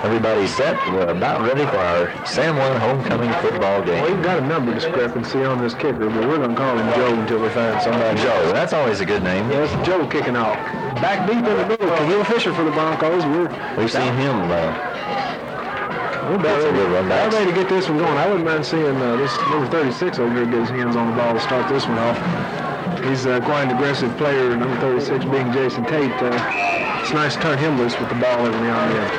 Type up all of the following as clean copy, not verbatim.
Everybody's set. We're about ready for our San Juan homecoming football game. Well, we've got a number discrepancy on this kicker, but we're going to call him Joe until we find somebody. Joe, that's always a good name. Yes, Joe kicking off. Back deep in the middle, Kahil Fisher for the Broncos. We've seen him. We're about ready to get this one going. I wouldn't mind seeing this number 36 over here get his hands on the ball to start this one off. He's quite an aggressive player, number 36 being Jason Tate. It's nice to turn him loose with the ball every now and then.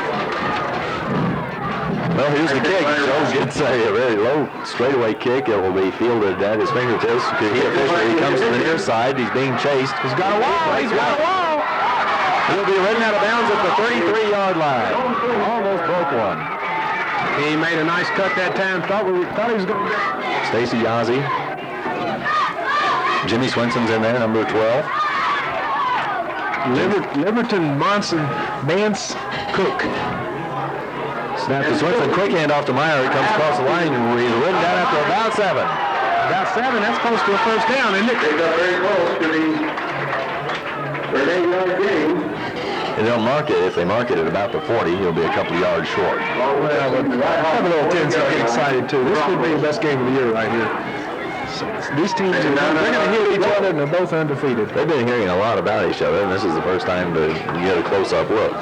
Well, here's the kick. Joe gets a very low straightaway kick. It will be fielded at his fingertips. He comes to the near side. He's being chased. He's got a wall. He's got a wall. He'll be ridden out of bounds at the 33-yard line. Almost broke one. He made a nice cut that time. Thought he was going to. Stacy Yazzie. Jimmy Swenson's in there, number 12. Liberton Monson Vance Cook. Snap to Swinson, quick hand off to Meyer. It comes across the line, and he's ridden down after about 7. About 7, that's close to a first down, isn't it? They got very close to the 8-yard game. And they'll mark it. If they mark it at about the 40, he'll be a couple of yards short. Well, I have a little tendency to get excited, too. This could be the best game of the year right here. These teams, they're going to hit each other, and they're both undefeated. They've been hearing a lot about each other, and this is the first time to get a close-up look.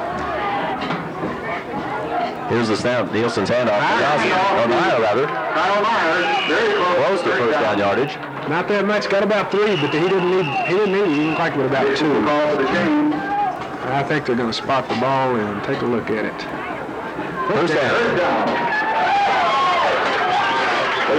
Here's the snap. Nielsen's handoff. Meyer, rather. Kyle Meyer, very Close to first down yardage. Not that much. Got about 3, but he didn't need it. He didn't quite with about 2. I think they're going to spot the ball and take a look at it. First down.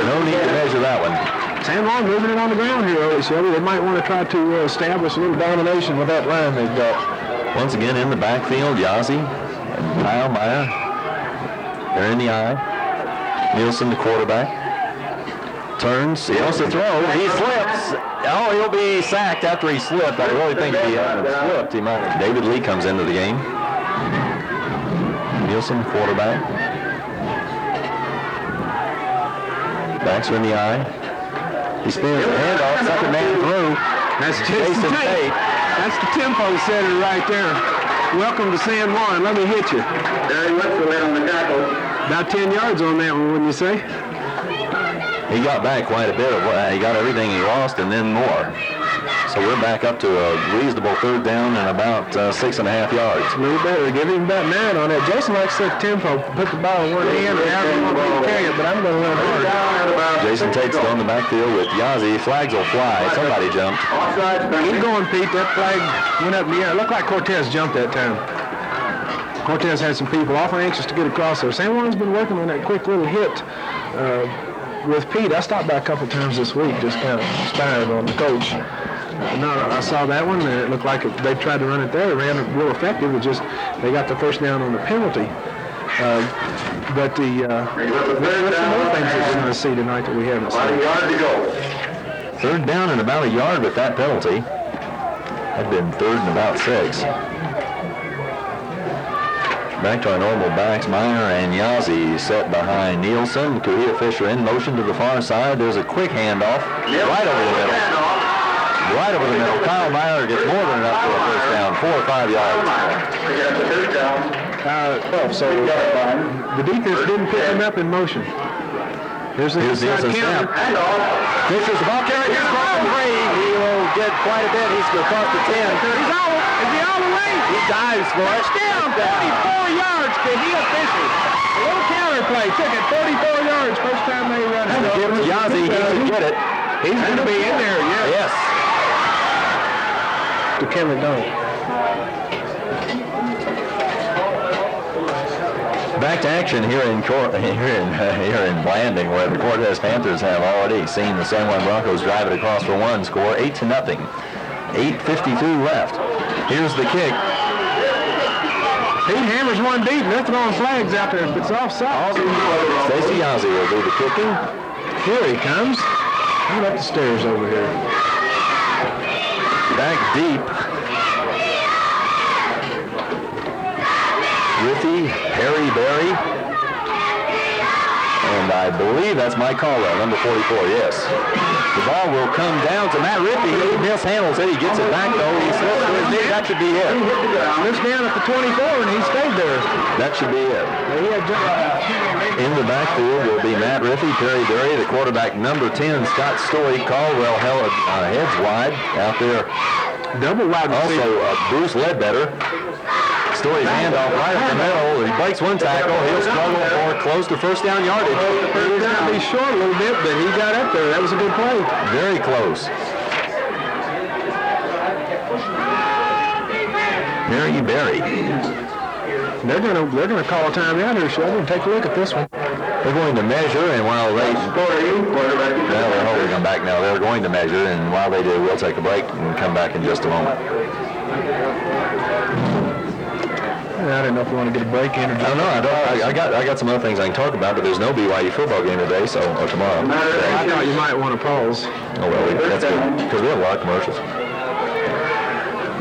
No need to measure that one. San Juan moving it on the ground here, early, Shelby. They might want to try to establish a little domination with that line they've got. Once again in the backfield, Yazzie and Kyle Meyer. They're in the eye. Nielsen, the quarterback. Turns. He wants to throw. He slips. Oh, he'll be sacked after he slipped. I really think if he hadn't slipped, he might. David Lee comes into the game. Nielsen, quarterback. Backs are in the eye. He spins the handoff. Second man through. That's Jason Tate. That's the tempo setter right there. Welcome to San Juan. Let me hit you. Barry Wetzel on the tackle. About 10 yards on that one, wouldn't you say? He got back quite a bit. He got everything he lost and then more. So we're back up to a reasonable third down and about 6.5 yards. A little better. Give him about 9 on that. Jason likes to set tempo. Put the ball in one hand or however you want to carry it, but I'm going to run hard. Jason Tate's still in the backfield with Yazzie. Flags will fly. Somebody jumped. Keep going, Pete. That flag went up in the air. It looked like Cortez jumped that time. Cortez had some people awful anxious to get across there. San Juan's been working on that quick little hit with Pete. I stopped by a couple times this week, just kind of inspired on the coach. No, I saw that one, and it looked like they tried to run it there. It ran real effective. It just they got the first down on the penalty. But there's some more things that we're going to see tonight that we haven't seen. About a yard to go. Third down and about a yard with that penalty. Had been third and about 6. Back to our normal backs. Meyer and Yazzie set behind Nielsen. Kahil Fisher in motion to the far side. There's a quick handoff right over the middle. Right over the middle. Kyle Meyer gets more than enough for a first down. 4 or 5 yards. So the defense didn't pick him up in motion. Here's Nielsen's snap. Fisher's the ball carrier. Here's Brian Gray. He will get quite a bit. He's across the 10. He's all. Is he all the way? He dives for it. Touchdown, 44 yards. Kahil Fisher. A little counter play. Took it 44 yards. First time they run it. Yazzie, he can get it. He's going to be in there, Yes. To Ken McDonald. Back to action here in Blanding, where the Cortez Panthers have already seen the San Juan Broncos drive it across for 1 score, 8-0. 8:52 left. Here's the kick. He hammers one deep. They're throwing flags out there. If it's offside. Stacy Yazzie will do the kicking. Here he comes. Right up the stairs over here. Back deep. Riffy, Harry Berry. And I believe that's Mike Caldwell, number 44, yes. The ball will come down to Matt Rippey. He mishandles it. He gets it back, though. He slips to his knee. That should be it. Looks down at the 24, and he stayed there. That should be it. In the backfield will be Matt Rippey, Perry Berry, the quarterback number 10, Scott Story. Caldwell heads wide out there. Double wide receiver. Also, Bruce Ledbetter. Story's handoff right up the middle. He breaks one tackle. He'll struggle for close to first down yardage. He was going to be short a little bit, but he got up there. That was a good play. Very close. Perry Berry. They're gonna call a timeout here, Sheldon. Take a look at this one. They're going to measure, and while they they're holding them back now. They're going to measure, and while they do, we'll take a break and come back in just a moment. I didn't know if you want to get a break in or I don't know. I got some other things I can talk about, but there's no BYU football game today, or tomorrow. I thought you might want to pause. Oh well, that's good because we have a lot of commercials.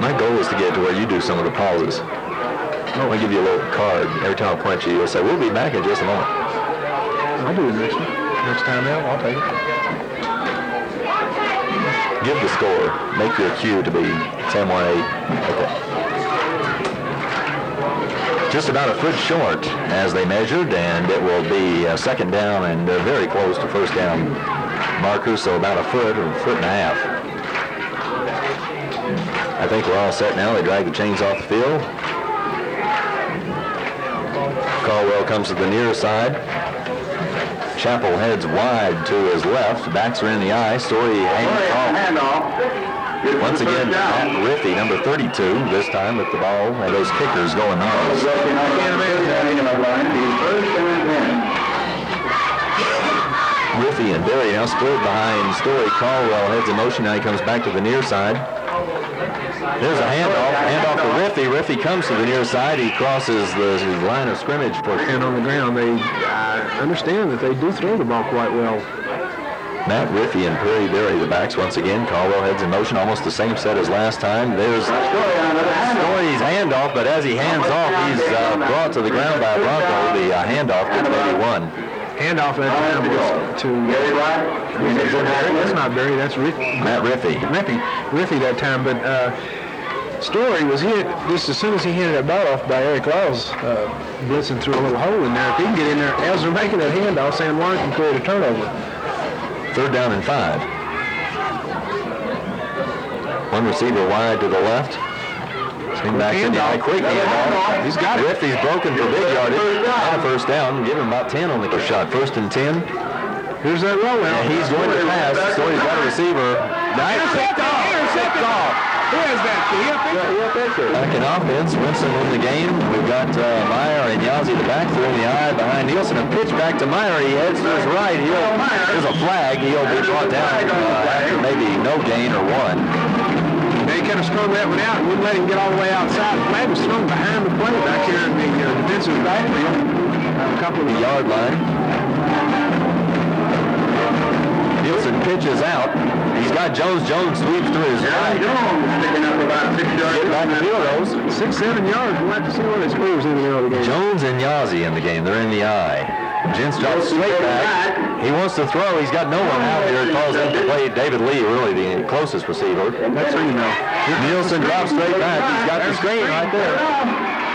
My goal is to get to where you do some of the pauses. I'll give you a little card every time I point you. You'll say, "We'll be back in just a moment." I'll do it next one. Next time out, I'll take it. Give the score. Make your cue to be 10-1-8. Okay. Just about a foot short as they measured, and it will be a second down and very close to first down markers, so about a foot or a foot and a half. I think we're all set now. They drag the chains off the field. Caldwell comes to the near side. Chappell heads wide to his left. Backs are in the eye. Story hands off. Once again, Matt Riffey, number 32, this time with the ball, and those kickers going on. Riffey and Berry now split behind Story. Caldwell heads in motion. Now he comes back to the near side. There's a handoff to Riffey. Riffey comes to the near side. He crosses the line of scrimmage for. And on the ground, I understand that they do throw the ball quite well. Matt Riffey and Perry Berry, the backs once again. Caldwell heads in motion, almost the same set as last time. There's Story's handoff, but as he hands off, he's brought to the ground by Bronco. The handoff gets maybe one. Handoff that time was to that's not Berry, that's Riffey. Matt Riffey. Riffey that time, but Story was hit just as soon as he handed that ball off by Eric Laws, blitzing through a little hole in there. If he can get in there, as they're making that handoff, San Juan can create a turnover. Third down and 5. One receiver wide to the left. Swing back in the eye. Quick handoff. He's got it. Riffey's broken for big yardage. And a first down. Give him about 10 on the shot. First and 10. Here's that rollout. And he's going to pass. Story's got a receiver. Intercept off. Here's that. Back in offense. Winston in the game. We've got Meyer and Yazzie the back through in the eye behind Nielsen. A pitch back to Meyer. He heads to his right. There's a flag. He'll be brought down after maybe no gain or one. They kind of strung that one out and wouldn't let him get all the way outside. The flag was strung behind the play back here in the defensive backfield. A couple of the yard line. Nielsen pitches out. He's got Jones. Jones sweeps to his right. Jones picking up about 6 yards. Get back to field goals. 6-7 yards. We'll have to see what his scores in the middle of the game. Jones and Yazzie in the game. They're in the eye. Gents drops straight back. He wants to throw. He's got no one out there. It calls him to play David Lee, really the closest receiver. That's who you know. Nielsen drops straight back. He's got the screen right there.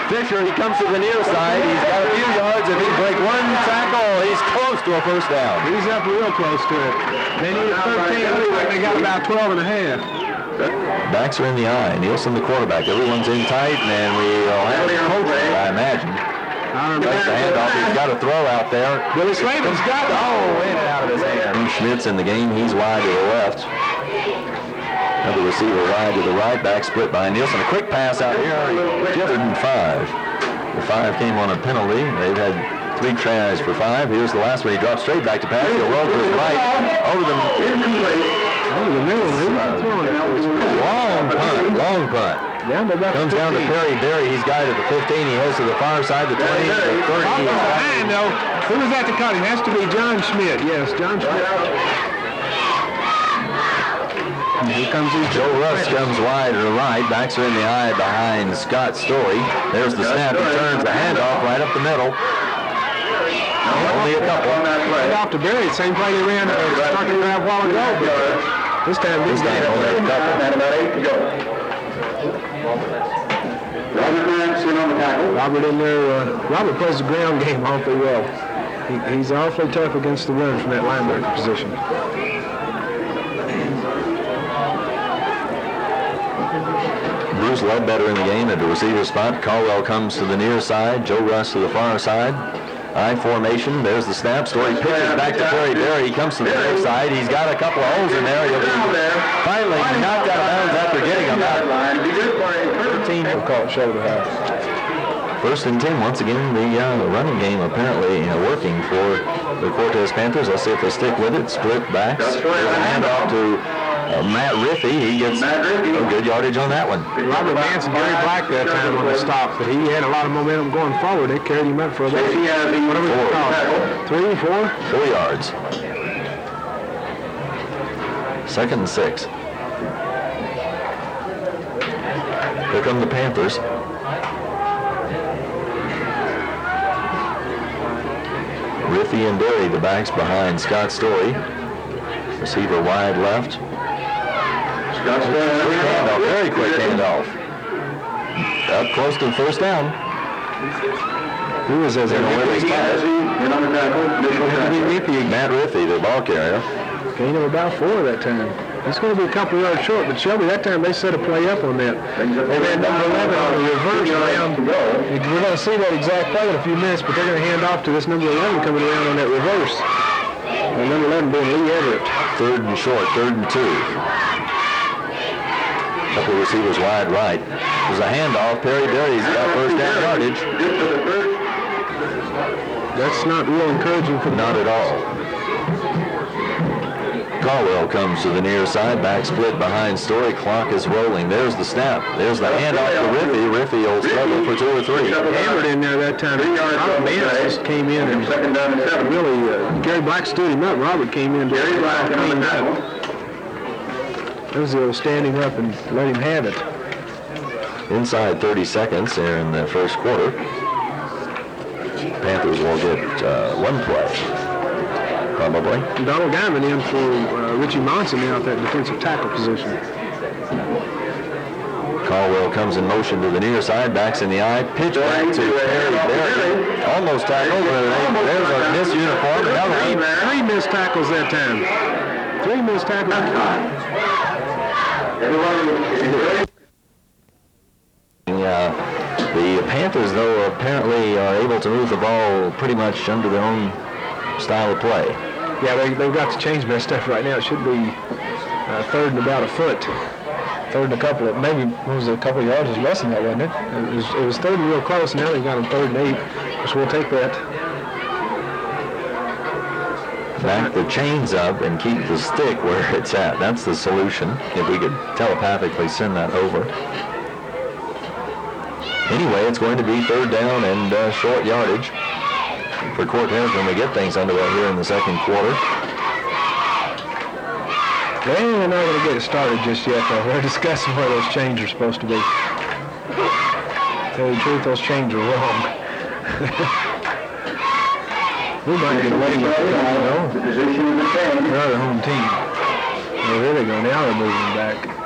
Fisher, he comes to the near side. He's got a few yards. If he can break one tackle, he's close to a first down. He's up real close to it. They need 13. They got about 12 and a half. Backs are in the eye. Nielsen, the quarterback. Everyone's in tight, and we'll have a coach, I imagine. Takes the handoff. He's got a throw out there. Billy Slavin's got it. Oh, in and out of his hand. Schmidt's in the game. He's wide to the left. Another receiver wide to the right. Back split by Nielsen. A quick pass out here. 3rd and 5. The 5 came on a penalty. They've had 3 tries for 5. Here's the last one. He drops straight back to pass. He'll roll to his right. Over the middle. Long punt. Comes down to Perry Berry. He's got it at the 15. He heads to the far side, the 20, the 30. I know. Who was that to cut him? Has to be John Schmidt. Yes, John Schmidt. Here comes Joe Russ comes wide to the right. Backs are in the eye behind Scott Story. There's the snap. He turns the handoff right up the middle. Only a couple. On that play. And off to Berry, same play they ran started to drive a while ago. But this time, This time only a couple. And about 8 to go. Robert Nance in on the tackle. Robert in there. Robert plays the ground game awfully well. He's awfully tough against the run from that linebacker position. Bruce Ledbetter in the game at the receiver spot. Caldwell comes to the near side. Joe Russ to the far side. I formation. There's the snap. Story pitches back to Perry Berry. He comes to the near side. He's got a couple of holes in there. He'll be finally knocked out of bounds after getting about 13. We'll call it shoulder high. 1st and 10. Once again, the running game apparently working for the Cortez Panthers. Let's see if they stick with it. Split backs. There's a handoff to Matt Riffey. He gets a good yardage on that one. Robert Nance and Gary Black that time on the stop, but he had a lot of momentum going forward. They carried him up for about whatever you call it. 3, 4? 4 yards. 2nd and 6. Here come the Panthers. Riffey and Berry, the backs behind Scott Story. Receiver wide left. Quick handoff, very quick handoff. Up close to the first down. Who was as in Olympics pass. Matt Riffey, the ball carrier. Gain of about 4 that time. It's going to be a couple yards short, but Shelby, that time they set a play up on that. And then number 11 on the reverse round. We're going to see that exact play in a few minutes, but they're going to hand off to this number 11 coming around on that reverse. And number 11 being Lee Everett. 3rd and short, 3rd and 2. Couple of receivers wide right. There's a handoff. Perry Berry's got first down yardage. That's not real encouraging for the Not at all. Caldwell comes to the near side. Back split behind Story. Clock is rolling. There's the snap. There's the handoff to Riffey. Riffey will struggle for 2 or 3. Hammered in there that time. Robert Nance just came in and really, Gary Black stood him up. Robert came in. Gary Black cleaned up. That was the old standing up and let him have it. Inside 30 seconds there in the first quarter. Panthers will get one play, probably. Donald Guyman in for Richie Monson now at that defensive tackle position. Caldwell comes in motion to the near side, backs in the eye, pitch back to Perry Berry. Almost tackled, but there's a missed uniform. Another 3 missed tackles that time. 3 missed tackles. The Panthers, though, apparently are able to move the ball pretty much under their own style of play. Yeah, they've got to change their stuff right now. It should be 3rd and about a foot. 3rd and a couple of, maybe it was a couple of yards less than that, wasn't it? It was 3rd and real close, and now they've got them 3rd and 8. So we'll take that. Back the chains up and keep the stick where it's at. That's the solution. If we could telepathically send that over. Anyway, it's going to be 3rd down and short yardage for Cortez when we get things underway here in the second quarter. They're not going to get it started just yet, though. They're discussing where those chains are supposed to be. Tell you the truth, those chains are wrong. We might get away with it, you know. They're the home team. Well, there they go. Now they're moving them back.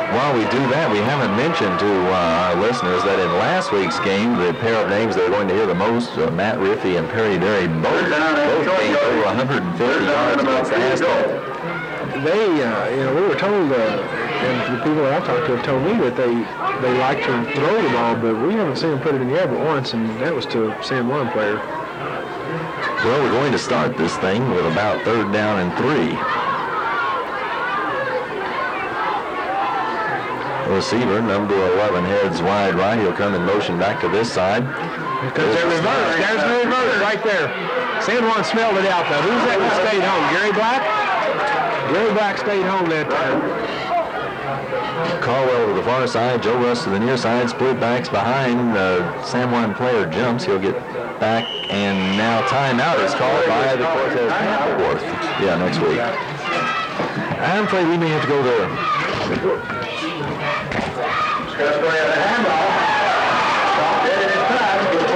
While we do that, we haven't mentioned to our listeners that in last week's game, the pair of names they're going to hear the most, Matt Riffey and Perry Berry, both gained over 150 yards against the Aztecs. They, we were told, and the people that I talked to have told me that they like to throw the ball, but we haven't seen them put it in the air but once, and that was to a San Juan player. Well, we're going to start this thing with about 3rd down and 3. Receiver, number 11, heads wide right. He'll come in motion back to this side. Here comes their reverse. There's the reverse right there. San Juan smelled it out, though. Who's that that stayed home? Gary Black? Gary Black stayed home that time. Caldwell to the far side, Joe Russ to the near side, split backs behind. San Juan player jumps. He'll get back, and now timeout is called by the Cortez Panther. Yeah, next week. I'm afraid we may have to go there.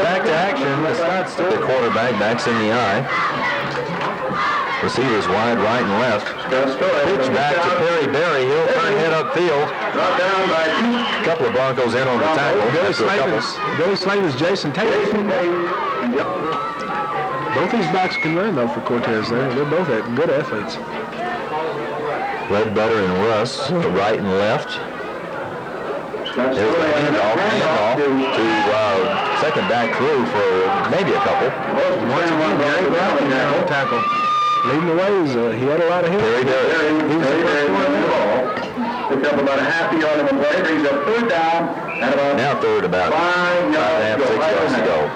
Back to quarterback, backs in the eye. Receivers wide right and left. Pitch back to Perry Berry. He'll turn head upfield. A couple of Broncos in on the tackle. Billy Slater's Jason Taylor. Both these backs can run, though, for Cortez. They're both good athletes. Ledbetter and Russ, to right and left. There's the handoff to second back through for maybe a couple. Once again, Gary Brown in that tackle. Leading the way, he had a lot of hits. Perry Berry. He was the first one in the ball. Picked up about a half yard of a play. Brings up third down. And about Now third, about 5 yards 6 yards to go.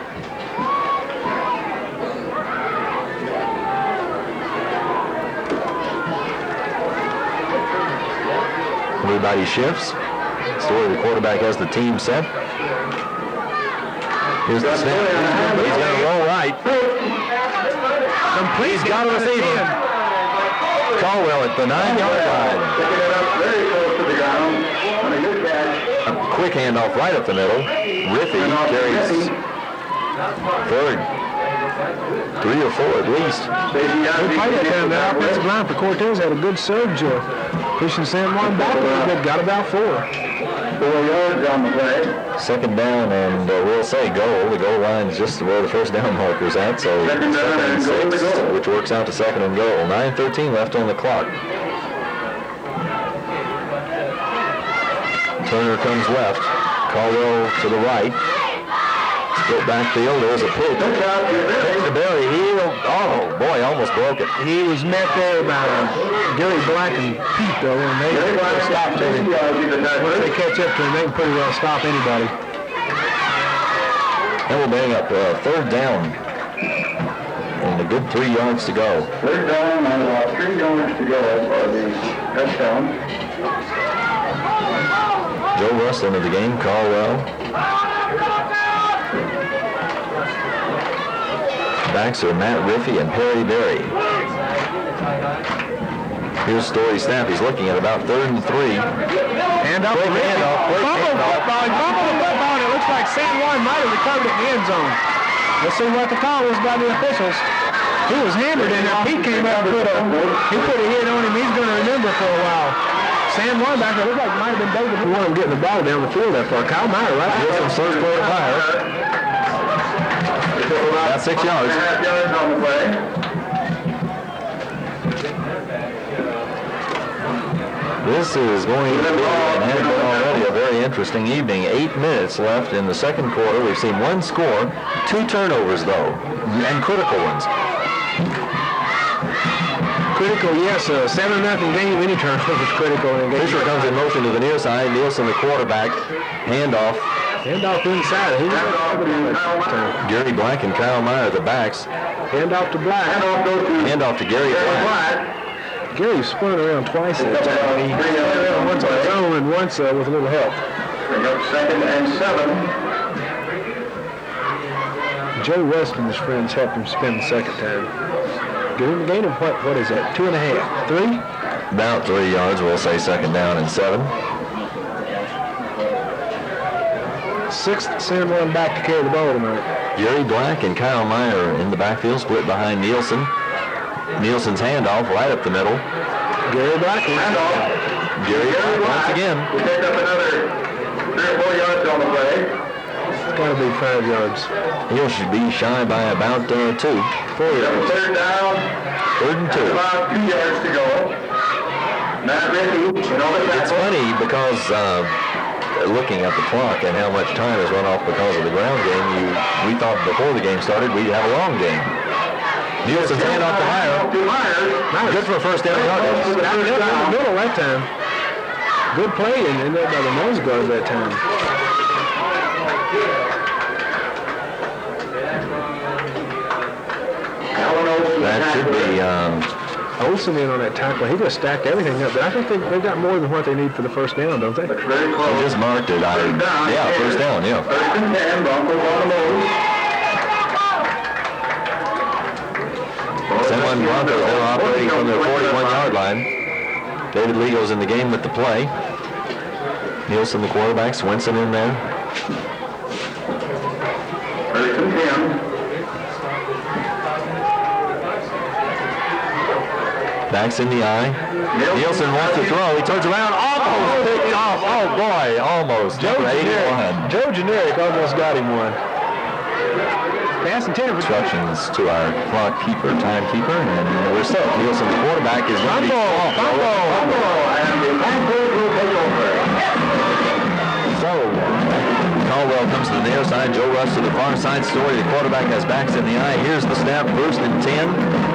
Everybody shifts. Story, the quarterback has the team set. Here's the snap. He's going to roll right. Complete. He's got a receiver. Caldwell at the 9-yard line. Picking it up very close to the ground. On a good catch. A quick handoff right up the middle. Riffy carries third. 3 or 4 at least. Good play that time. That offensive line for Cortez had a good surge, pushing San Juan back a little bit. Got about 4. 4 yards on the play. Second down, and we'll say goal. The goal line is just where the first down marker's at, so Second down and goal to 6, goal. which works out to second and goal. 9:13 left on the clock. Turner comes left. Caldwell to the right. Split backfield. There's a pitch. Pitch to Berry. Oh, boy, almost broke it. He was met there by Gary Black and Pete, though, and they stopped him. Once they catch up to him, they can pretty well stop anybody. And we'll bang up third down. And a good 3 yards to go. Third down and about 3 yards to go for the touchdown. Joe Russ into the game. Caldwell. Backs are Matt Riffy and Perry Berry. Here's Story Snap. He's looking at about 3rd and 3. Hand up. Quick handoff. Bumble football. It looks like San Juan might have recovered it in the end zone. Let's see what the call was by the officials. He was hammered in there. Pete came up and put a hit on him. He's going to remember for a while. San Juan back there looked like it might have been David. He wanted him getting the ball down the field there for Kyle Meyer, right? Here's some first quarter fire. About 6 yards. 1.5 yards on the play. This is going to be, and has been already, a very interesting evening. 8 minutes left in the second quarter. We've seen 1 score, 2 turnovers though, and critical ones. Critical, yes. 7-0 game. Any turnover is critical. Fisher comes in motion to the near side. Nielsen, the quarterback, handoff. Handoff inside. Gary Black and Kyle Meyer, the backs. Handoff to Black. Handoff to Gary Black. Gary spun around twice that time. He spun around once on his own and once with a little help. Bring up 2nd and 7. Joe West and his friends helped him spin the second time. Get him the gain of what is that? 2.5? 3? About 3 yards, we'll say second down and 7. 6th San Juan back to carry the ball tonight. Gary Black and Kyle Meyer in the backfield, split behind Nielsen. Nielsen's handoff right up the middle. Gary Black. Gary Black once again. We picked up another 3 or 4 yards on the play. It's got to be 5 yards. He should be shy by about 2. 4 yards. Third down. 3rd and 2. About 2 yards to go. Matt Riffy. It's funny because looking at the clock and how much time has run off because of the ground game, we thought before the game started we'd have a long game. Nielsen's handoff to Meyer. Good for a first down yardage. Got it in the middle that time. Good play in there by the nose guard that time. That should be Olsen in on that tackle. He just stacked everything up. But I think they've got more than what they need for the first down, don't they? Very I close. just marked it. Yeah, first down, yeah. 1st and 10. Broncos on the move. San Juan Broncos, they're operating from their 41-yard line. David Lego's in the game with the play. Nielsen, the quarterback. Swenson in there. 1st and 10. Backs in the eye. Nielsen wants to throw. He turns around. Almost picked off. Oh, boy. Almost. Number 81. Joe Generic almost got him one. Pass intended. Instructions to our clock keeper, timekeeper, and we're set. Nielsen, the quarterback, is going to be And the Panthers will take over. So, Caldwell comes to the near side. Joe Russ to the far side. Story, the quarterback has backs in the eye. Here's the snap. First and 10.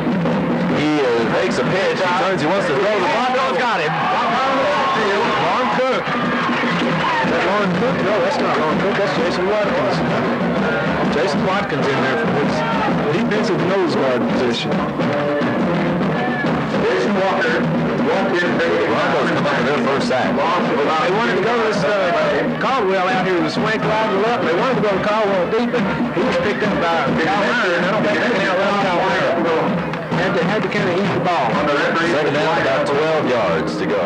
He makes a pitch. He turns. He wants to throw. The Broncos got him. Lon Cook. Is that Lon Cook? No, that's not Lon Cook. That's Jason Watkins. Jason Watkins in there for his defensive nose guard position. Jason Walker. Broncos come up with their first sack. They wanted to go to this Caldwell out here with a swank wide and left. They wanted to go to Caldwell deep, but he was picked up by Kyle Meyer, and I don't think they can outrun Kyle Meyer. Had to kind of eat the ball. Second down, about 12 yards to go.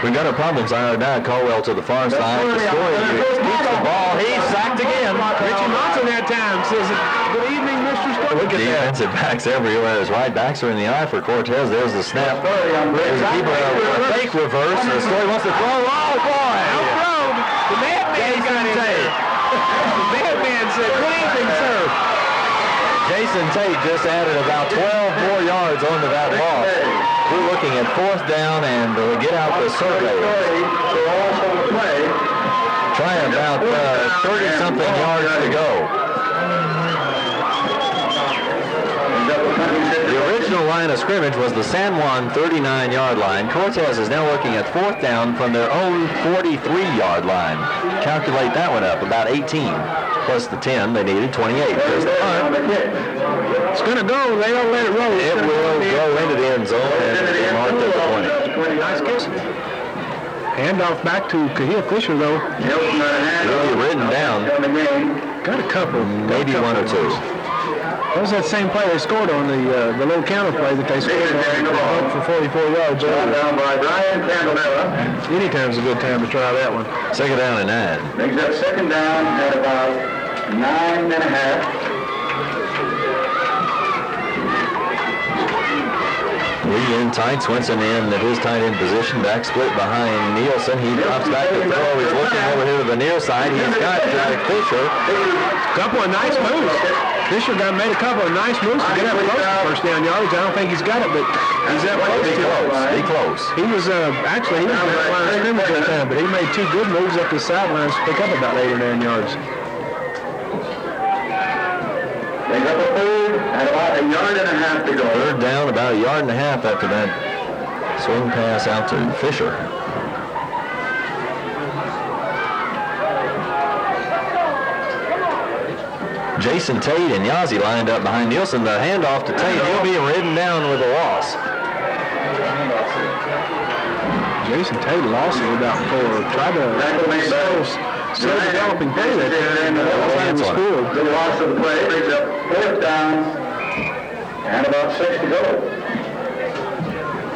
We've got our problems ironed out. Caldwell to the far side. The Story keeps the ball. He's sacked again. Richie Monson that time says, "Good evening, Mr. Story." Look at the defensive backs everywhere. His right backs are in the eye for Cortez. There's the snap. There's the keeper. A fake reverse. The Story wants to throw. Oh, boy. Outthrown. The madman got him there. The madman said, "Good evening, sir." Jason Tate just added about 12 more yards onto that loss. We're looking at fourth down and get out the survey. Try about 30-something yards to go. The original line of scrimmage was the San Juan 39-yard line. Cortez is now looking at fourth down from their own 43-yard line. Calculate that one up, about 18. Plus the 10, they needed 28. There's the punt. It's going to go. They don't let it roll. It will go into the end zone and be marked at the 20. Nice kiss. Handoff back to Kahia Fisher, though. Really written down. Got a couple. Maybe one or two. That was that same play they scored on the little counter play that they scored on for 44 yards. Down by Brian Candelaria. Anytime's a good time to try that one. Second down and 9. Brings up second down at about 9.5. Lee in tight, Swinson in at his tight end position, back split behind Nielsen. He drops back to throw. He's looking over here to the near side. He's got Fisher. Couple of nice moves. Fisher made a couple of nice moves to get up close to first down yardage. I don't think he's got it, but he's that close. Be close. He was actually he was in line of scrimmage that time, but he made two good moves up the sidelines to pick up about 8 or 9 yards. They got the third at about 1.5 yards to go. Third down, about 1.5 yards after that swing pass out to Fisher. Jason Tate and Yazzie lined up behind Nielsen. The handoff to Tate. He'll be ridden down with a loss. Jason Tate lost it about 4. Tried to still developing play that time. The loss of the play brings up fourth down and about 6 to go.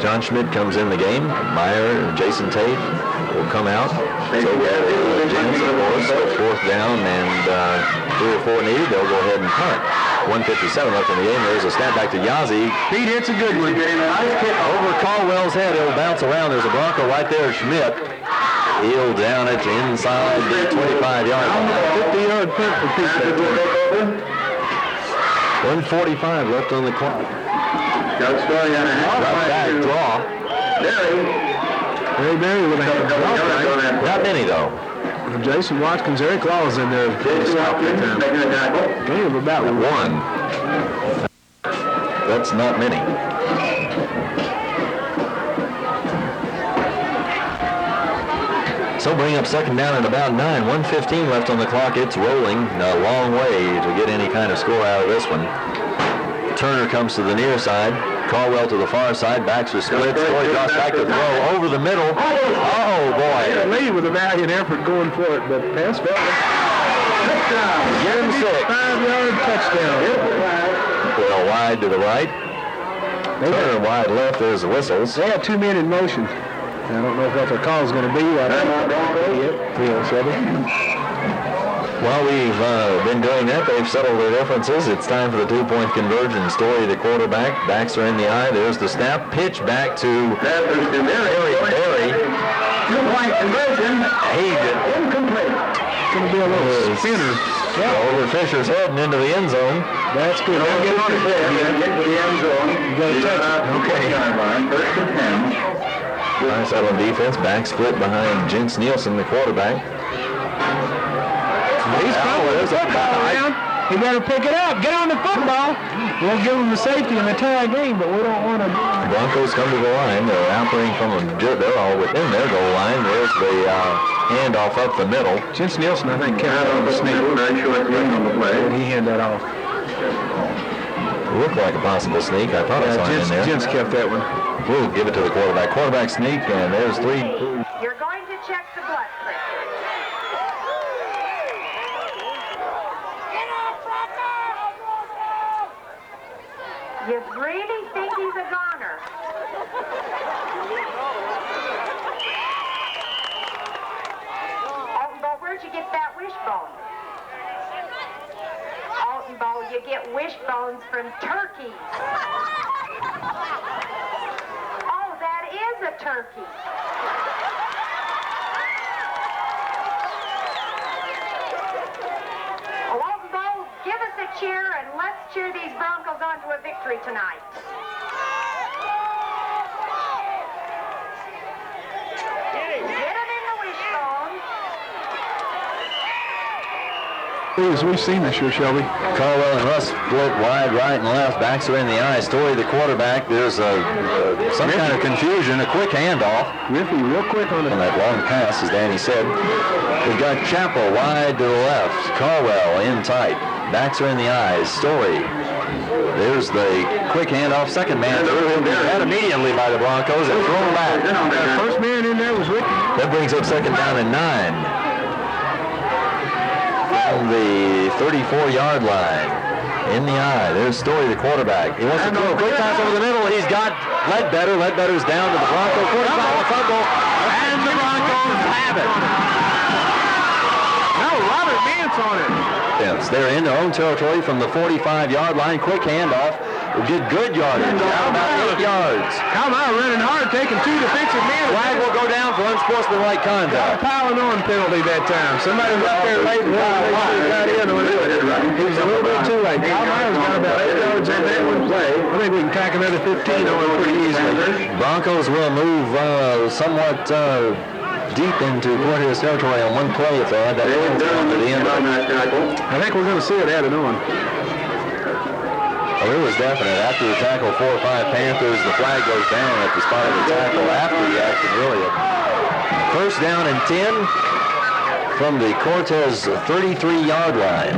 John Schmidt comes in the game. Meyer and Jason Tate will come out. So James, of course, so fourth down and 3 or 4 needed. They'll go ahead and punt. 1:57 left in the game. There's a snap back to Yazzie. Pete hits a good one. Over Caldwell's head. It'll bounce around. There's a Bronco right there. Schmidt. He'll down it inside the 25-yard line. 50-yard punt for Pete. 1:45 left on the clock. Got a story on a half. Right back draw. Very with a hand drop. Not many though. Jason Watkins, Eric Laws in there. Jason Watkins making a tackle. Gain of about 1. That's not many. So bring up second down at about 9. 1:15 left on the clock. It's rolling a long way to get any kind of score out of this one. Turner comes to the near side. Caldwell to the far side. Backs are split. Story drops back to throw over the middle. Oh, boy. Lee with a valiant effort going for it, but pass fell. Get him 6. 5-yard touchdown. Well, wide to the right. Turner wide left. There's the whistles. They had 2 men in motion. I don't know what their call is going to be. I don't know. Yep, 307. While we've been doing that, they've settled their differences. It's time for the two-point conversion. Story, the quarterback. Backs are in the eye. There's the snap. Pitch back to Berry. Two-point conversion. Incomplete. It's going to be a little spinner. Over Fisher's head and into the end zone. That's good. Now get on it. Get to the end zone. You got to touch it. Okay. First and 10. Nice out on defense. Back split behind Jens Nielsen, the quarterback. He's throwing the football around. He better pick it up. Get on the football. We'll give him the safety in the tie game, but we don't want to. Broncos come to the line. They're operating from they're all within their goal line. There's the handoff up the middle. Jens Nielsen, I think, kept that on the sneak. Very short swing on the play. He handed that off. Looked like a possible sneak. I thought I saw it in there. Jens kept that one. We'll give it to the quarterback. Quarterback sneak, and there's 3. You're going to check the blood pressure. You really think he's a goner? Altenbow, where'd you get that wishbone? Altenbow, you get wishbones from turkeys. Oh, that is a turkey. Oh, Altenbow, give us a cheer and let's cheer these Broncos on to a victory tonight. Get him in the wishbone. As we've seen this year, Shelby. Caldwell and Russ split wide right and left. Backs are in the eye. Story, the quarterback. There's some kind of confusion. A quick handoff. Riffy real quick on On that long pass, as Danny said. We've got Chappell wide to the left. Caldwell in tight. Backs are in the eyes. Story. There's the quick handoff. Second man through. He'll be had immediately by the Broncos and thrown back. The first man in there was Ricky. That brings up second down and 9. From the 34-yard line. In the eye. There's Story, the quarterback. He wants to throw a quick pass over the middle. He's got Ledbetter. Ledbetter's down to the Bronco. Quarterback, fumble. And the Broncos have it. No, Robert Mance on it. Yes, they're in their own territory from the 45-yard line. Quick handoff. Did good yardage. Down about 8 yards. Kalmar running hard, taking 2 defensive men. Flag will go down for unsportsmanlike conduct. Piling on penalty that time. Somebody was out there late and got in on it. He was a little bit too late. Kalmar's got about 8 yards on that one play. I think we can tack another 15 on it pretty easily. Broncos will move somewhat deep into Cortez territory on one play if they had that to the end. I think we're going to see it added on. Well, it was definite. After the tackle, 4 or 5 Panthers, the flag goes down at the spot of the tackle after the action, really. First down and 10 from the Cortez 33-yard line.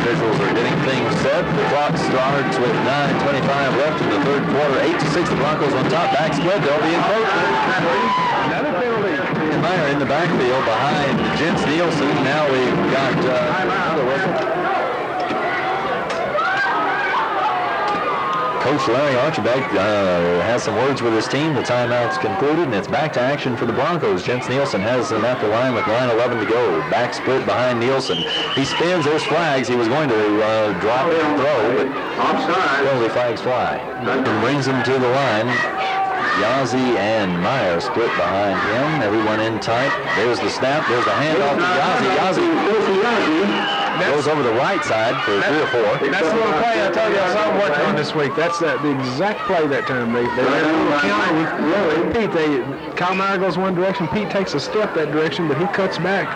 Officials are getting things set. The clock starts with 9:25 left in the third quarter. 8-6, the Broncos on top. Back split. They'll be encroaching. Another penalty. Meyer in the backfield behind Jens Nielsen. Now we've got another whistle. Coach Larry Archibald has some words with his team. The timeout's concluded, and it's back to action for the Broncos. Jens Nielsen has them at the line with 9:11 to go. Back split behind Nielsen. He spins. There's flags. He was going to drop it and throw, but penalty flags fly. And brings him to the line. Yazzie and Meyer split behind him. Everyone in tight. There's the snap. There's the handoff to Yazzie. Yazzie goes over the right side for 3 or 4. That's the little play I told you I saw him working on this week. That's the exact play that time. They had a little counter with Pete. Kalmar goes one direction. Pete takes a step that direction, but he cuts back,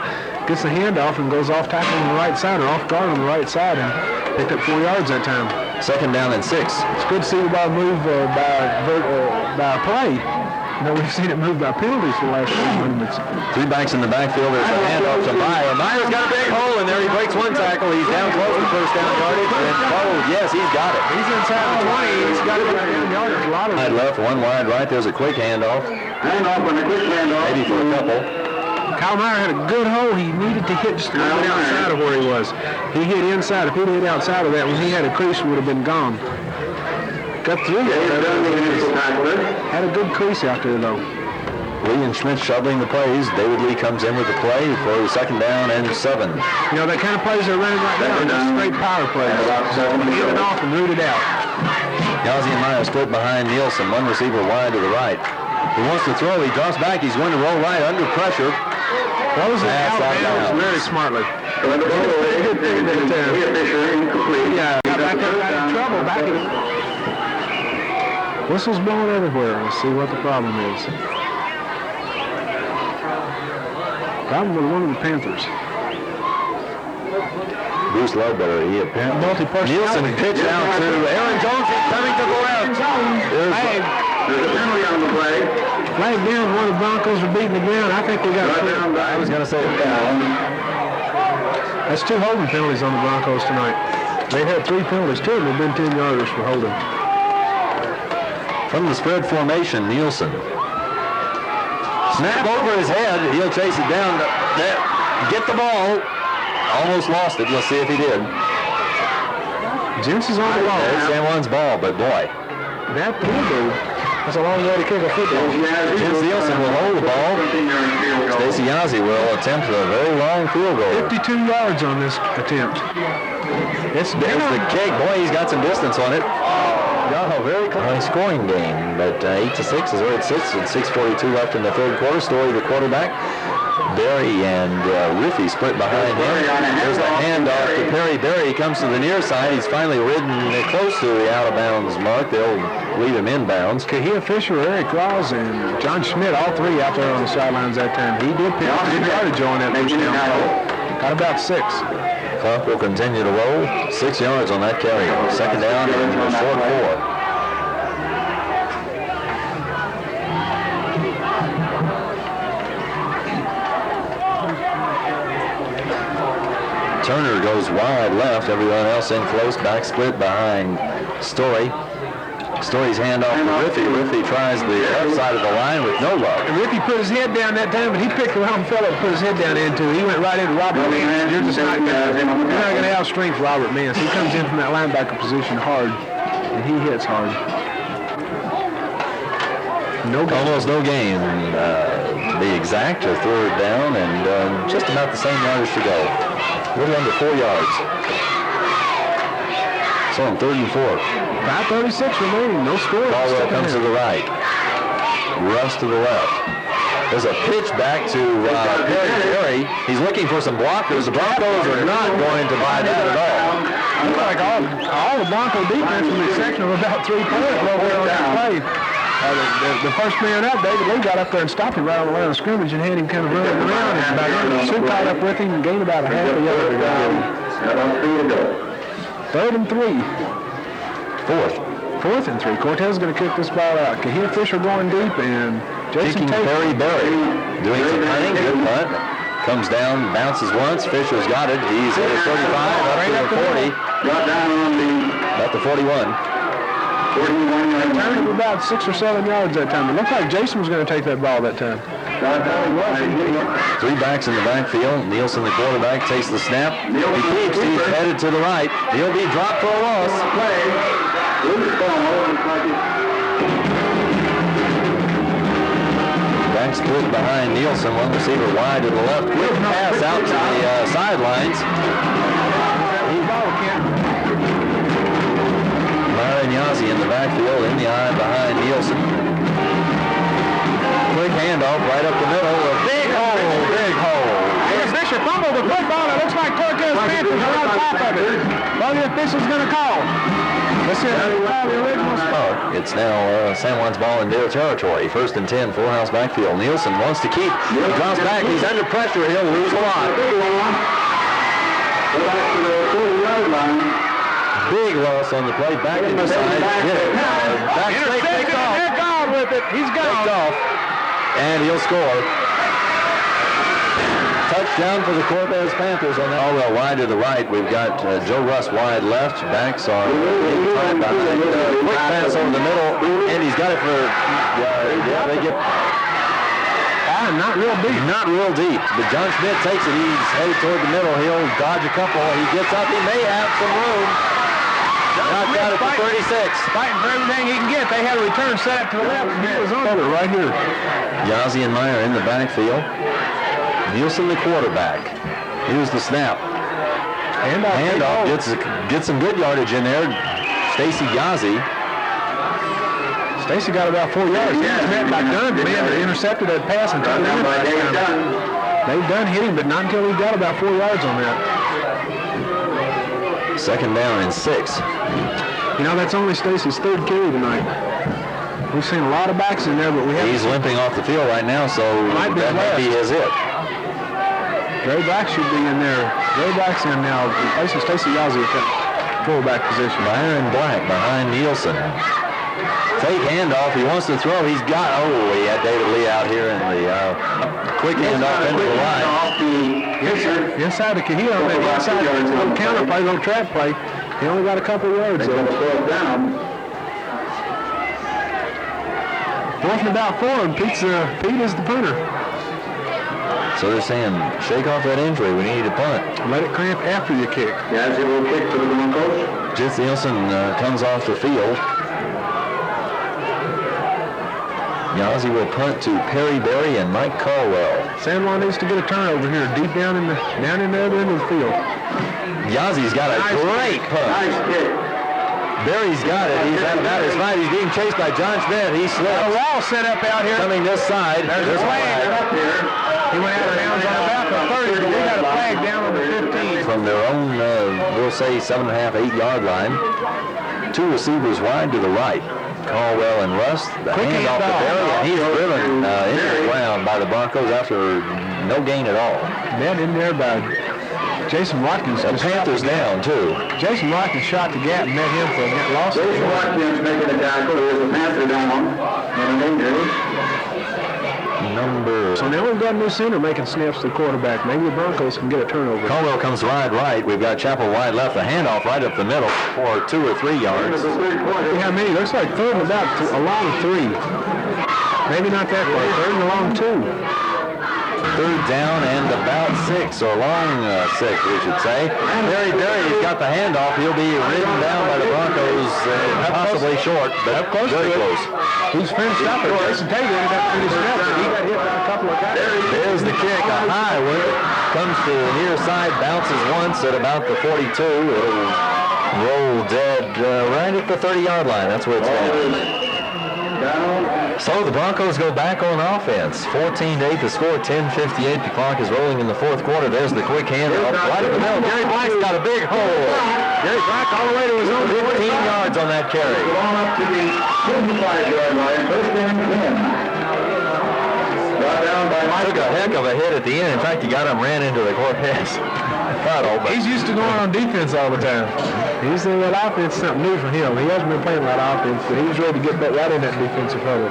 gets the handoff, and goes off tackle on the right side or off guard on the right side and picked up 4 yards that time. Second down and 6. It's good to see the ball move by play. You know, we've seen it move by penalties for the last 3 minutes. 3 backs in the backfield. There's a handoff to Meyer. Meyer's got a big hole in there. He breaks one tackle. He's down close to first down yardage. And yes, he's got it. He's inside the 20. He's got it right down yardage. A lot of wide left, 1 wide right. There's a quick handoff. Handoff and a quick handoff. Maybe for a couple. Kalmar had a good hole. He needed to hit just a little bit outside of where he was. He hit inside. If he'd hit outside of that, when he had a crease, would have been gone. Got through. Had a good crease out there, though. Lee and Schmidt shoveling the plays. David Lee comes in with the play for second down and 7. You know, that kind of plays they're running right now. Just straight power plays. Get it off and root it out. Yazzie and Meyer split behind Nielsen. One receiver wide to the right. He wants to throw. He drops back. He's going to roll right under pressure. Throws it out of bounds very smartly. Good thing that got back up out of trouble. Whistles blowing everywhere. Let's see what the problem is. Problem with one of the Panthers. Bruce Ledbetter, he apparently. Nielsen pitched out to Aaron Jones. He's coming to the left. There's a penalty on the play. Flag down. One of the Broncos are beating the ground. I think we got a clear. I was going to say down. That's 2 holding penalties on the Broncos tonight. They had 3 penalties. 2 of them have been 10-yarders for holding. From the spread formation, Nielsen. Snap over his head. He'll chase it down. Get the ball. Almost lost it. You'll see if he did. Jensen's on the ball. It's San Juan's ball, but boy. That will do. That's a long way to kick a football. Jens Nielsen will hold the ball. Stacy Yazzie will attempt a very long field goal. 52 yards on this attempt. It's the kick. Boy, he's got some distance on it. Very high scoring game, but 8-6 is where it sits, and 6:42 left in the third quarter. Story, the quarterback. Berry and Riffy split behind him. There's the handoff to Perry. Berry comes to the near side. He's finally ridden close to the out-of-bounds mark. They'll leave him inbounds. Kahia Fisher, Eric Rawls, and John Schmidt, all 3 out there on the sidelines that time. He did pick up good yardage on that first down. Got about 6. Clock will continue to roll. 6 yards on that carry. Second down and a short 4. Turner goes wide left. Everyone else in close. Back split behind Story. Story's handoff to Riffy. Riffy tries the left side of the line with no luck. And Riffy put his head down that time, but he picked the wrong fellow to put his head down into. He went right into Robert Mance. You're not going to have strength for Robert Mance. He comes in from that linebacker position hard, and he hits hard. Almost no gain. To be exact, a third down and just about the same yardage to go. A little under 4 yards. So on 3rd and 4. 5:36 remaining, no score. Caldwell comes to the right. Russ to the left. There's a pitch back to Perry. He's looking for some blockers. The Broncos are not going to buy that at all. Looks like all the Bronco defense was a section of about 3 players over there on that play. The first man up, David Lee got up there and stopped him right on the line of scrimmage and had him kind of running around. And about Sue caught up with him and gained about a half a yard. 3rd and 3. 4th and 3. Cortez is going to kick this ball out. Kahia Fisher going deep and Jason Kicking Tate. Berry. Doing some punting. Good punt. Comes down, bounces once. Fisher's got it. He's at a 35, up to the 40. Got down on About the 41. 41 yard Turned about 6 or 7 yards that time. It looked like Jason was going to take that ball that time. 3 backs in the backfield. Nielsen, the quarterback, takes the snap. He keeps. He's headed to the right. He'll be dropped for a loss. Back split behind Nielsen. One receiver wide to the left. Quick pass out to the sidelines. Myron Yazzie in the backfield, in the eye behind Nielsen. Quick handoff right up the middle. A big hole. Fisher fumbled the football. It looks like Cortez Panthers are on top of it. What the official's going to call? Let's see how they call the original spot. It's now San Juan's ball in their territory. 1st and 10, full house backfield. Nielsen wants to keep. He drops back. He's under pressure. He'll lose a lot. Big loss on the play. Back inside. Back straight. Picked off. They're gone with it. He's gone. Off. And he'll score. Touchdown for the Cortez Panthers on that. Caldwell wide to the right. We've got Joe Russ wide left. Backs are behind. Quick pass over the middle, and he's got it for. They get. Not real deep. Not real deep. But John Schmidt takes it. He's headed toward the middle. He'll dodge a couple. He gets up. He may have some room. Not got it to 36. Fighting for everything he can get. They had a return set up to the left, and he was on it right here. Yazzie and Meyer in the backfield. Nielsen, the quarterback. Here's the snap. Handoff gets some good yardage in there. Stacy Yazzie. Stacy got about 4 yards. He was met by Dunn. Man, they intercepted that pass and took it in last time. They've done hit him, but not until he got about 4 yards on that. Second down and 6. You know, that's only Stacy's third carry tonight. We've seen a lot of backs in there, but we haven't. He's limping off the field right now, so that might be his hit. Gary Black should be in there. Gary Black's in now, replacing Stacy Yazzie at that fullback position. Byron Black behind Nielsen. Fake handoff. He wants to throw. He had David Lee out here in the quick handoff into the line. Inside the Cahillo, on that inside little counter play, little trap play. He only got a couple yards there. 4th and about 4, and Pete is the punter. So they're saying, shake off that injury. We need to punt. Let it cramp after you kick. Yazzie will kick for the Broncos. Jitz Nielsen comes off the field. Yazzie will punt to Perry Berry and Mike Caldwell. San Juan needs to get a turnover here, deep down in the other end of the field. Yazzie's got a great punt. Nice kick. Berry's got it. He's at about his right. He's being chased by John Schmidt. He slips. A wall set up out here. Coming this side. There's a flag up here. He went out of bounds on about the 30, but we got a flag down on the 15. From their own, we'll say 7.5, 8 yard line. 2 receivers wide to the right. Caldwell and Rust. The handoff to Berry, and he's driven into the ground by the Broncos after no gain at all. Net in there by Jason Watkins. The Panthers down, too. Jason Watkins shot the gap and met him for a loss. Jason Watkins making a tackle. There's a Panther down and an injury. So now we've got a new center making snaps to the quarterback. Maybe the Broncos can get a turnover. Caldwell comes wide right. We've got Chapel wide left. The handoff right up the middle for 2 or 3 yards. How many? Looks like 3rd and about along 3. Maybe not that far. 3rd and along 2. 3rd down and about 6, or long 6, we should say. Perry Berry's got the handoff. He'll be ridden down by the Broncos, possibly short, but very close. He's finished up. Jason Taylor ended up finishing up, but he got hit by a couple of guys. There's the kick, a high one. Comes to the near side, bounces once at about the 42. It'll roll dead right at the 30-yard line. That's where it's at. So the Broncos go back on offense. 14-8 the score, 10:58. The clock is rolling in the 4th quarter. There's the quick handoff right in the middle. Gary Black's got a big hole. Gary Black all the way to his own 15 yards on that carry. On up to the 55-yard line. 1st and 10. Brought down by Mike. Took a heck of a hit at the end. In fact, he got him, ran into the Cortez puddle. He's used to going on defense all the time. He's saying that offense is something new for him. He hasn't been playing a lot of offense, but he was ready to get back right in that defensive huddle.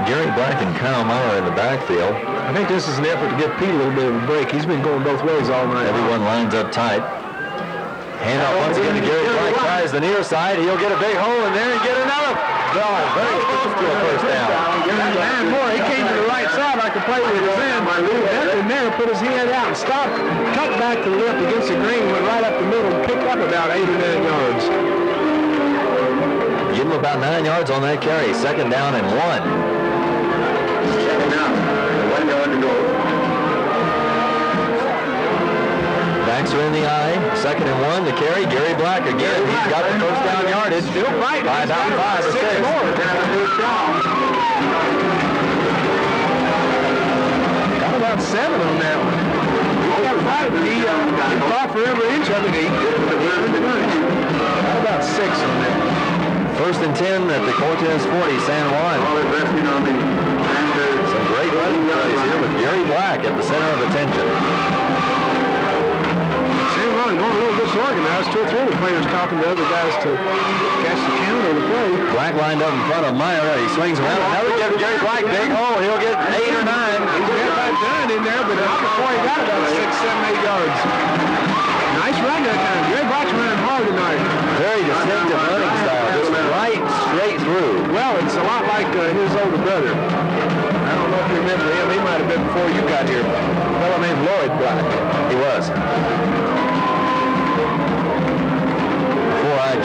Gary Black and Kyle Meyer in the backfield. I think this is an effort to give Pete a little bit of a break. He's been going both ways all night. Everyone lines up tight. Handoff once again to Gary Black. Tries the near side. He'll get a big hole in there and get another. Very close to a first down. That man Moore, he came to the right side like a play with his end. That there put his hand out and stopped, cut back to the left against the green, went right up the middle, and picked up about 8 or 9 yards. Give him about 9 yards on that carry. 2nd down and 1. 2nd down. 1 yard to go. Backs are in the eye. 2nd and 1. The carry. Gary Black again. He's got the first down yardage. Still right. By about 5 or 6. Got about 7 on that one. He got 5, but he fought for every inch of it. Got about 6 on that. 1st and 10 at the Cortez 40, San Juan. Some great running plays here with Gary Black at the center of attention. San Juan going a little disorganized. 2 or 3 of the players talking to other guys to catch the count of the play. Black lined up in front of Meyer. He swings around. Another give Gary Black big hole. He'll get 8 or 9. He's got about done in there, but not before he got about 6, 7, 8 yards. Nice run that time. Gary Black's running hard tonight. Very distinctive running style. Just right straight through. Well, it's a lot like his older brother. I don't know if you remember him. He might have been before you got here. A fellow named Lloyd Black. He was. Before I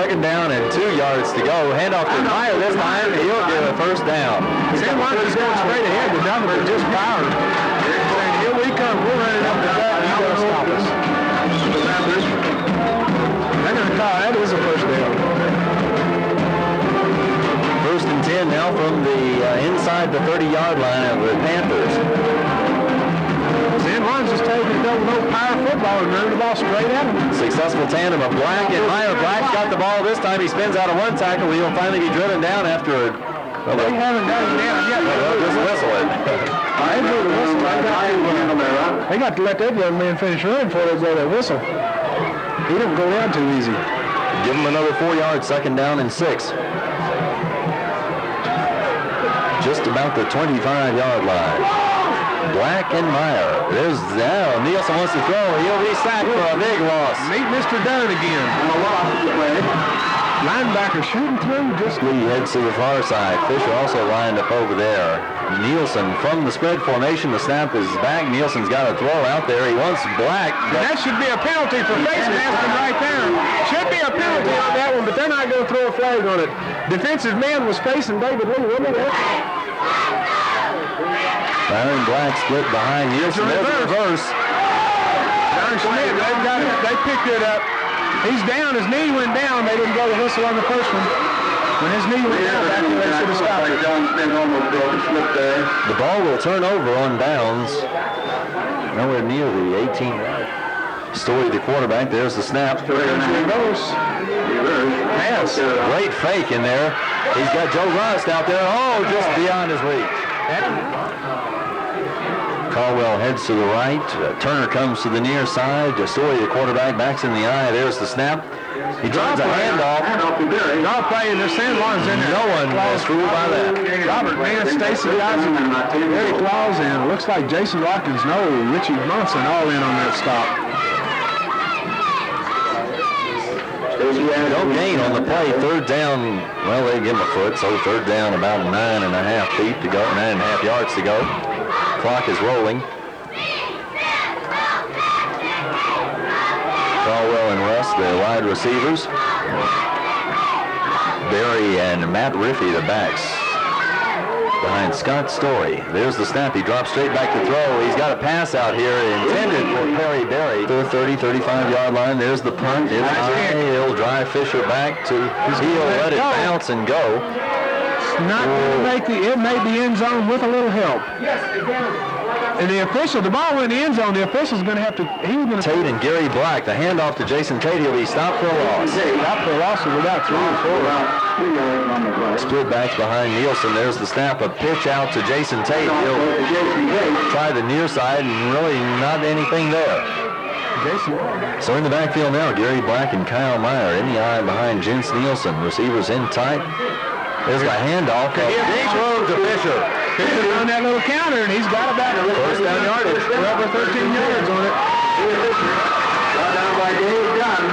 second down and 2 yards to go. Hand off to Meyer this time. He'll get a first down. San Juan is going straight ahead. The number just powered. Saying, here we come. We're running up the gut. You're going to stop us. They're going to call. That is a first down. First and 10 now from the inside the 30-yard line of the Panthers. San Juan's just taking a double no power football and running the ball straight at him. Successful tandem of Black and Meyer. Black's got the ball this time. He spins out of one tackle. He'll finally be driven down after a... Well, They haven't got him down yet. they'll just whistle it. They got to let that young man finish running before they blow that whistle. He didn't go down too easy. Give him another 4 yards, second down and 6. Just about the 25-yard line. Black and Meyer. There's Nielsen wants to throw. He'll be sacked for a big loss. Meet Mr. Dunn again. Linebacker shooting through just... Lee heads to the far side. Fisher also lined up over there. Nielsen from the spread formation. The snap is back. Nielsen's got a throw out there. He wants Black. That should be a penalty for face masking right there. Should be a penalty on that one, but they're not going to throw a flag on it. Defensive man was facing David Lee, wasn't it? Byron Black split behind Nielsen. There's a reverse. Darn Schmidt, they've got it. They picked it up. He's down. His knee went down. They didn't blow the whistle on the first one. When his knee went down, back there, they should have stopped it. The ball will turn over on downs. Nowhere near the 18. Story, the quarterback. There's the snap. Reverse. Pass. Great fake in there. He's got Joe Rust out there. Oh, just beyond his reach. Caldwell heads to the right. Turner comes to the near side. Story, the quarterback, backs in the eye. There's the snap. He drives a handoff. Draw play, and there's San Juan's in there. No one was fooled by that. Robert Mann, Stacy Dodson, Eric Claus, and it looks like Jason Watkins, Richie Munson all in on that stop. No gain on the play. Third down. Well, they give him a foot, so third down about 9.5 feet to go, 9.5 yards to go. Clock is rolling. Caldwell and Russ, the wide receivers. Barry and Matt Riffey, the backs. Behind Scott Story. There's the snap. He drops straight back to throw. He's got a pass out here intended for Perry Berry. The 30, 35-yard line. There's the punt. It's high. He'll drive Fisher back to his heel, let it bounce and go. Not going to make it made the end zone with a little help. And the ball went in the end zone. The official's going to have to. Tate and Gary Black. The handoff to Jason Tate. He'll be stopped for a loss. Stopped for a loss of about 3 or 4. Split backs behind Nielsen. There's the snap. A pitch out to Jason Tate. He'll try the near side and really not anything there. So in the backfield now, Gary Black and Kyle Meyer in the eye behind Jens Nielsen. Receivers in tight. There's the handoff. A big throw to Fisher. Fisher on that little counter, and he's got about First down yardage. 12 or 13 yards on it. Brought down by Dave Dunn.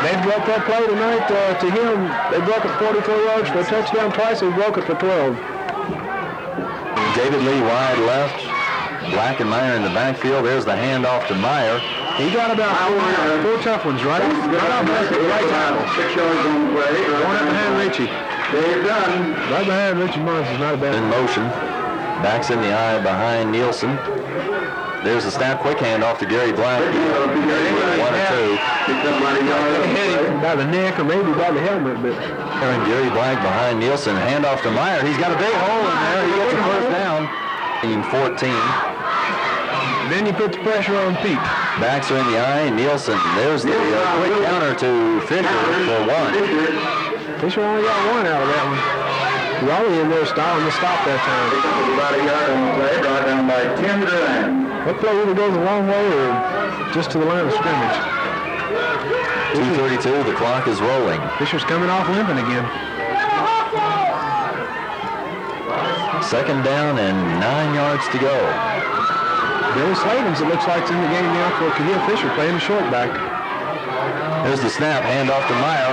They broke that play tonight to him. They broke it 44 yards for a touchdown twice. They broke it for 12. David Lee wide left. Black and Meyer in the backfield. There's the handoff to Meyer. He got about 4 tough ones, right? Right off the right tackle. 6 yards on the play. Going up behind Richie. Dave Dunn. Right behind Richie Munson. Not a bad In motion. Backs in the eye behind Nielsen. There's the snap. Quick handoff to Gary Black. 1 or 2. hit him by the neck or maybe by the helmet. But And Gary Black behind Nielsen. Handoff to Meyer. He's got a big hole in there. He gets a first down. 14. then you put the pressure on Pete. Backs are in the eye. Nielsen. There's the quick counter to Fisher for 1. Fisher only got 1 out of that one. Raleigh in there stalling the stop that time. About a yard on the play, brought down by Tim Duran. That play either goes a long way or just to the line of scrimmage. 2:32. The clock is rolling. Fisher's coming off limping again. Second down and 9 yards to go. Billy Slavens, it looks like, is in the game now for Kahil Fisher playing the short back. There's the snap. Handoff to Meyer.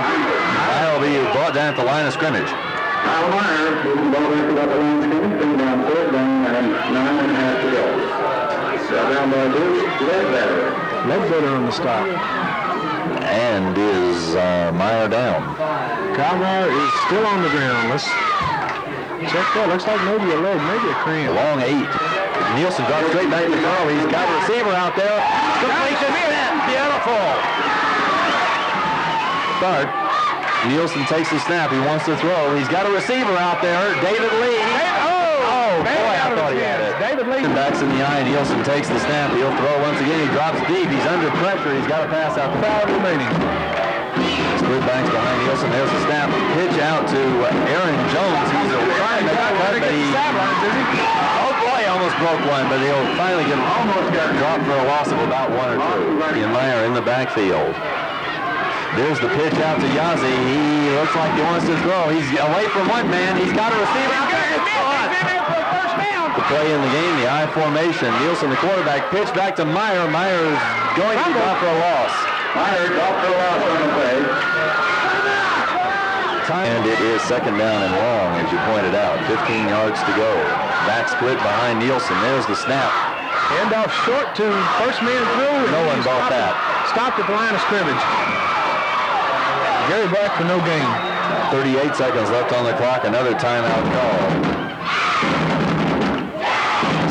Meyer will be brought down at the line of scrimmage. Kyle Meyer moving the ball back about the line of scrimmage, bring down 3rd down and 9.5 to go. Brought down by Bruce Ledbetter. Ledbetter on the stop. And is Meyer down? Kyle Meyer is still on the ground. Let's check that. Looks like maybe a leg, maybe a cramp. Long 8. Nielsen drops straight back to throw. He's got a receiver out there. Completion set. Beautiful. Start. Nielsen takes the snap. He wants to throw. He's got a receiver out there. David Lee. Boy, I thought he had it. David Lee. Backs in the eye. Nielsen takes the snap. He'll throw once again. He drops deep. He's under pressure. He's got to pass out the 5 remaining. Split backs behind Nielsen. There's the snap. Pitch out to Aaron Jones. He's trying to cut, but oh boy, almost broke one, but he'll finally get dropped for a loss of about 1 or 2. And Meyer in the backfield. There's the pitch out to Yazzie. He looks like he wants to throw. He's away from one man. He's got a receiver out there. It's caught. The play in the game, the I formation. Nielsen, the quarterback, pitch back to Meyer. Meyer's going to drop for a loss. Meyer dropped for a loss on the play. And it is second down and long, as you pointed out. 15 yards to go. Back split behind Nielsen. There's the snap. Handoff short to first man through. No one bought that. Stopped at the line of scrimmage. Gary Black for no gain. 38 seconds left on the clock. Another timeout call.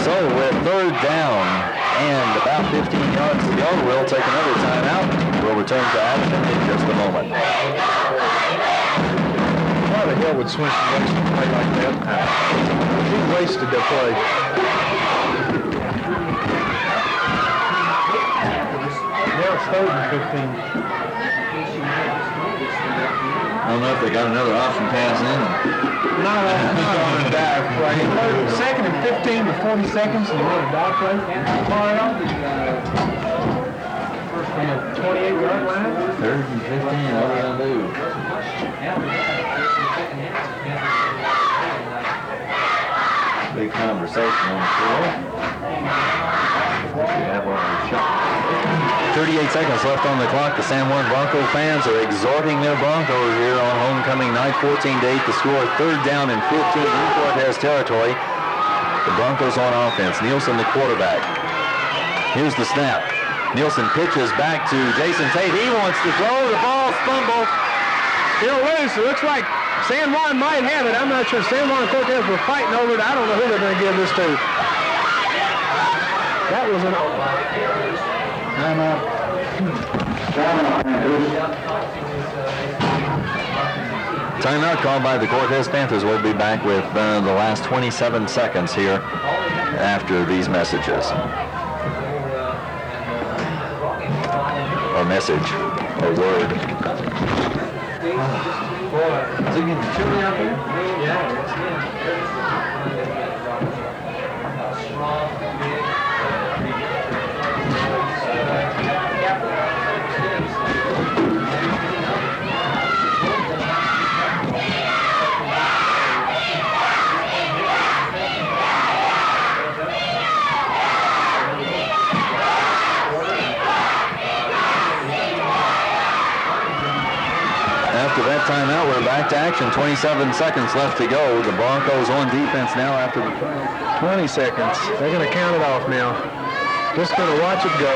So with third down and about 15 yards to go, we'll take another timeout. We'll return to action in just a moment. Why the hell would Swinson waste a play like that? He wasted the play. Now it's third and 15. I don't know if they got another option pass in. Not on a dive play. Second and 15 to 40 seconds, and you run a dive play. Mario. First from the 28-yard line. Third and 15, what are we going to do? Big conversation on the floor. We have our shot. 38 seconds left on the clock. The San Juan Bronco fans are exhorting their Broncos here on homecoming night. 14-8 to score. Third down and 15 in Cortez territory. The Broncos on offense. Nielsen, the quarterback. Here's the snap. Nielsen pitches back to Jason Tate. He wants to throw. The ball fumble. Still loose. It looks like San Juan might have it. I'm not sure. San Juan and Cortez were fighting over it. I don't know who they're going to give this to. That was an timeout. Timeout called by the Cortez Panthers. We'll be back with the last 27 seconds here after these messages. Or message. Or word. Is it getting chilly out there? After that timeout, we're back to action. 27 seconds left to go. The Broncos on defense now after the 20 seconds. They're going to count it off now. Just going to watch it go.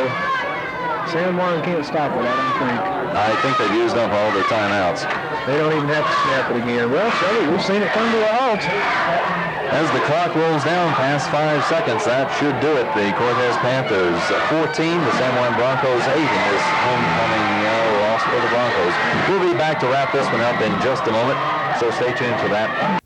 San Juan can't stop it, I don't think. I think they've used up all their timeouts. They don't even have to snap it again. Well, Shelly, we've seen it come to a halt. As the clock rolls down past 5 seconds, that should do it. The Cortez Panthers 14, the San Juan Broncos 8 in this homecoming loss for the Broncos. We'll be back to wrap this one up in just a moment, so stay tuned for that.